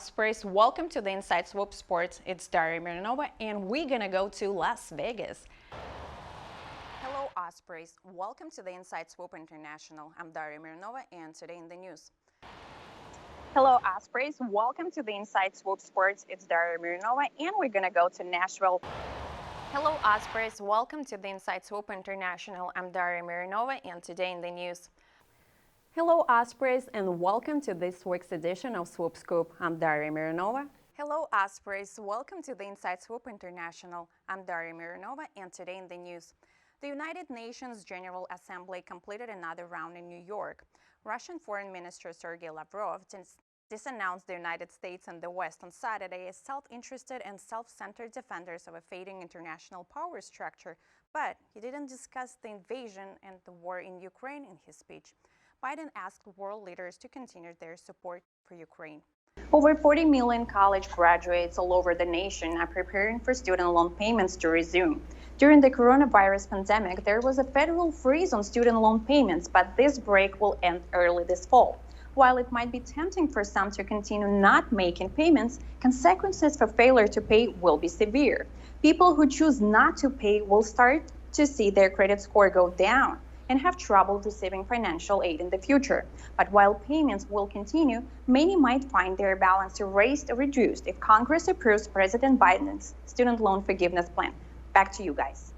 Ospreys, welcome to the Inside Swoop Sports. It's Daria Mironova and we're gonna go to Las Vegas. Hello Ospreys, welcome to the Inside Swoop International. I'm Daria Mironova and today in the news. Hello Ospreys, welcome to the Inside Swoop Sports. It's Daria Mironova and we're gonna go to Nashville. Hello Ospreys, welcome to the Inside Swoop International. I'm Daria Mironova and today in the news. Hello Ospreys and welcome to this week's edition of Swoop Scoop. I'm Daria Mironova. Hello Ospreys, welcome to the Inside Swoop International. I'm Daria Mironova and today in the news. The United Nations General Assembly completed another round in New York. Russian Foreign Minister Sergei Lavrov disannounced the United States and the West on Saturday as self-interested and self-centered defenders of a fading international power structure, but he didn't discuss the invasion and the war in Ukraine in his speech. Biden asked world leaders to continue their support for Ukraine. Over 40 million college graduates all over the nation are preparing for student loan payments to resume. During the coronavirus pandemic, there was a federal freeze on student loan payments, but this break will end early this fall. While it might be tempting for some to continue not making payments, consequences for failure to pay will be severe. People who choose not to pay will start to see their credit score go down and have trouble receiving financial aid in the future. But while payments will continue, many might find their balance erased or reduced if Congress approves President Biden's student loan forgiveness plan. Back to you guys.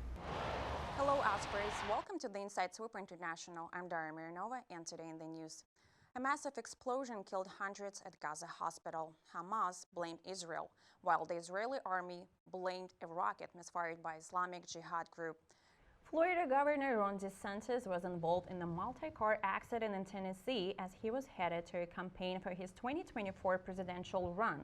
Hello Ospreys, welcome to the Inside Swoop International. I'm Daria Mironova and today in the news. A massive explosion killed hundreds at Gaza hospital. Hamas blamed Israel, while the Israeli army blamed a rocket misfired by Islamic Jihad group. Florida Governor Ron DeSantis was involved in a multi-car accident in Tennessee as he was headed to a campaign for his 2024 presidential run.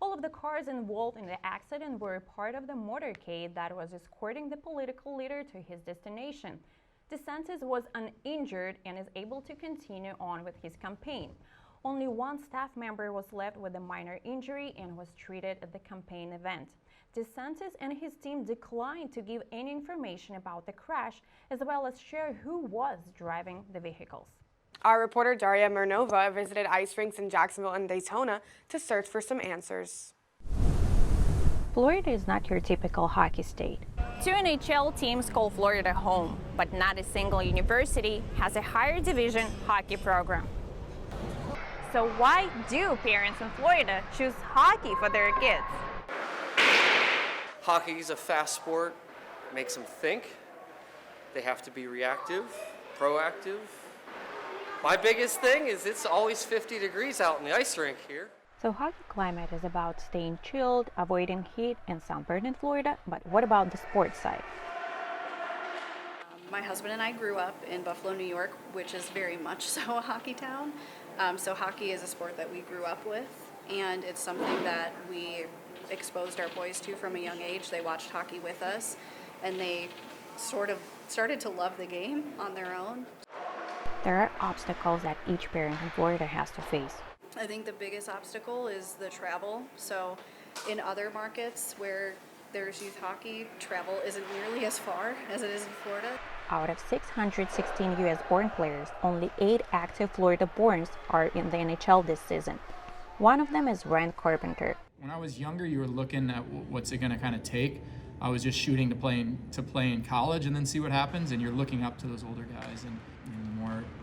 All of the cars involved in the accident were part of the motorcade that was escorting the political leader to his destination. DeSantis was uninjured and is able to continue on with his campaign. Only one staff member was left with a minor injury and was treated at the campaign event. DeSantis and his team declined to give any information about the crash, as well as share who was driving the vehicles. Our reporter Daria Mironova visited ice rinks in Jacksonville and Daytona to search for some answers. Florida is not your typical hockey state. Two NHL teams call Florida home, but not a single university has a higher division hockey program. So why do parents in Florida choose hockey for their kids? Hockey is a fast sport, makes them think. They have to be reactive, proactive. My biggest thing is it's always 50 degrees out in the ice rink here. So hockey climate is about staying chilled, avoiding heat and sunburn in Florida, but what about the sports side? My husband and I grew up in Buffalo, New York, which is very much so a hockey town. So hockey is a sport that we grew up with, and it's something that we exposed our boys to from a young age. They watched hockey with us, and they sort of started to love the game on their own. There are obstacles that each parent in Florida has to face. I think the biggest obstacle is the travel. So in other markets where there's youth hockey, travel isn't nearly as far as it is in Florida. Out of 616 U.S.-born players, only 8 active Florida-borns are in the NHL this season. One of them is Ryan Carpenter. When I was younger, you were looking at what's it going to kind of take. I was just shooting to play in college and then see what happens, and you're looking up to those older guys. And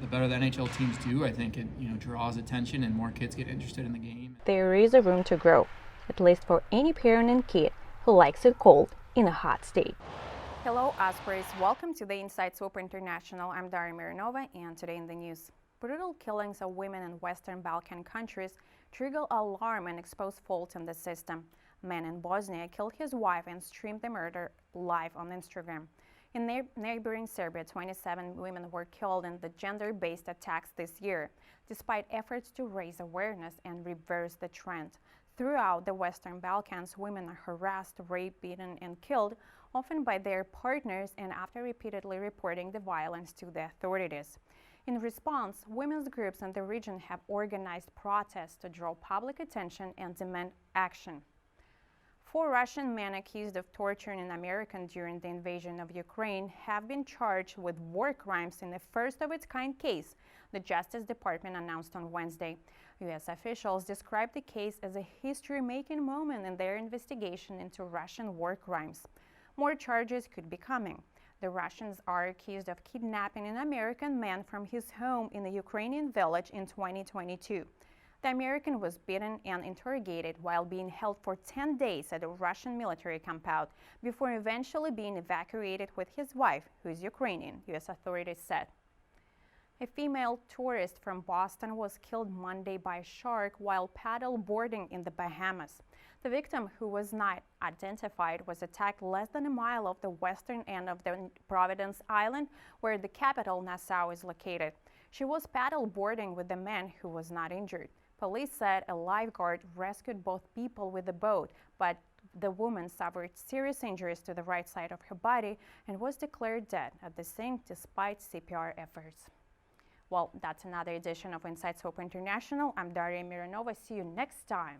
the better the NHL teams do, I think it draws attention and more kids get interested in the game. There is a room to grow, at least for any parent and kid who likes it cold in a hot state. Hello Ospreys, welcome to the Inside Swoop International. I'm Daria Mironova and today in the news. Brutal killings of women in Western Balkan countries trigger alarm and expose faults in the system. A man in Bosnia killed his wife and streamed the murder live on Instagram. In neighboring Serbia, 27 women were killed in the gender-based attacks this year, despite efforts to raise awareness and reverse the trend. Throughout the Western Balkans, women are harassed, raped, beaten, and killed, often by their partners and after repeatedly reporting the violence to the authorities. In response, women's groups in the region have organized protests to draw public attention and demand action. 4 Russian men accused of torturing an American during the invasion of Ukraine have been charged with war crimes in the first-of-its-kind case, the Justice Department announced on Wednesday. U.S. officials described the case as a history-making moment in their investigation into Russian war crimes. More charges could be coming. The Russians are accused of kidnapping an American man from his home in a Ukrainian village in 2022. The American was beaten and interrogated while being held for 10 days at a Russian military compound before eventually being evacuated with his wife, who is Ukrainian, U.S. authorities said. A female tourist from Boston was killed Monday by a shark while paddle boarding in the Bahamas. The victim, who was not identified, was attacked less than a mile off the western end of the Providence Island, where the capital, Nassau, is located. She was paddle boarding with the man, who was not injured. Police said a lifeguard rescued both people with the boat, but the woman suffered serious injuries to the right side of her body and was declared dead at the scene despite CPR efforts. Well, that's another edition of Inside Swoop International. I'm Daria Mironova. See you next time.